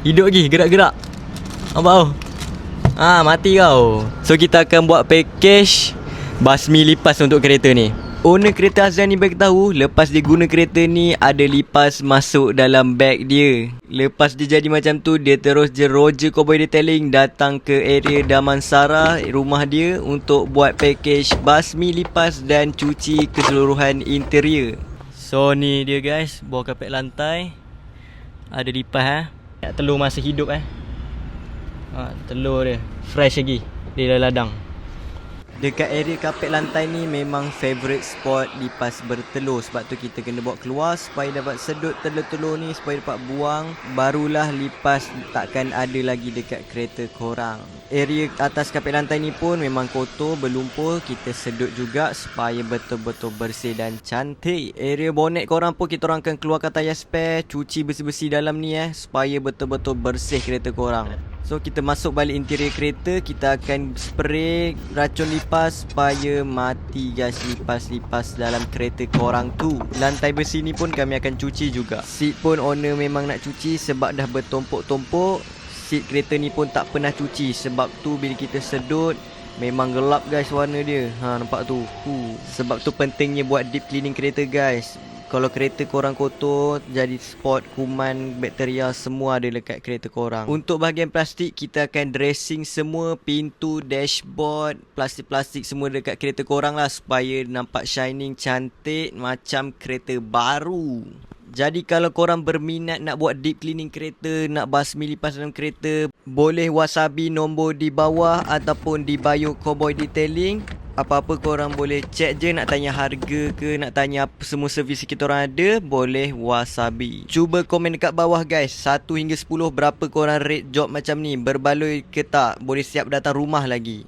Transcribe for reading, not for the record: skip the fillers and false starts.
Hidup lagi, gerak-gerak. Nampak tau? Mati kau. So kita akan buat package basmi lipas untuk kereta ni. Owner kereta Azlan ni beritahu lepas dia guna kereta ni ada lipas masuk dalam beg dia. Lepas dia jadi macam tu, dia terus je Roger Cowboy Detailing datang ke area Damansara, rumah dia, untuk buat package basmi lipas dan cuci keseluruhan interior. So ni dia guys, bawah kapet lantai ada lipas telur masih hidup telur dia fresh lagi dia dah ladang. Dekat area kapet lantai ni memang favourite spot lipas bertelur. Sebab tu kita kena bawa keluar supaya dapat sedut telur-telur ni, supaya dapat buang. Barulah lipas takkan ada lagi dekat kereta korang. Area atas kapet lantai ni pun memang kotor, berlumpur. Kita sedut juga supaya betul-betul bersih dan cantik. Area bonet korang pun kita orang akan keluarkan tayar spare, cuci bersih-bersih dalam ni supaya betul-betul bersih kereta korang. So kita masuk balik interior kereta, kita akan spray racun lipas supaya mati guys lipas-lipas dalam kereta korang tu. Lantai besi ni pun kami akan cuci juga. Seat pun owner memang nak cuci sebab dah bertumpuk-tumpuk. Seat kereta ni pun tak pernah cuci, sebab tu bila kita sedut memang gelap guys warna dia. Nampak tu. Sebab tu pentingnya buat deep cleaning kereta guys. Kalau kereta korang kotor, jadi spot kuman, bakteria semua ada dekat kereta korang. Untuk bahagian plastik, kita akan dressing semua pintu, dashboard, plastik-plastik semua dekat kereta korang lah, supaya nampak shining, cantik macam kereta baru. Jadi kalau korang berminat nak buat deep cleaning kereta, nak basmi lipas dalam kereta, boleh Wasabi nombor di bawah ataupun di bio Cowboy Detailing. Apa-apa korang boleh check je, nak tanya harga ke, nak tanya apa semua servis kita orang ada, boleh Wasabi. Cuba komen dekat bawah guys, 1 hingga 10 berapa korang rate job macam ni, berbaloi ke tak, boleh siap datang rumah lagi.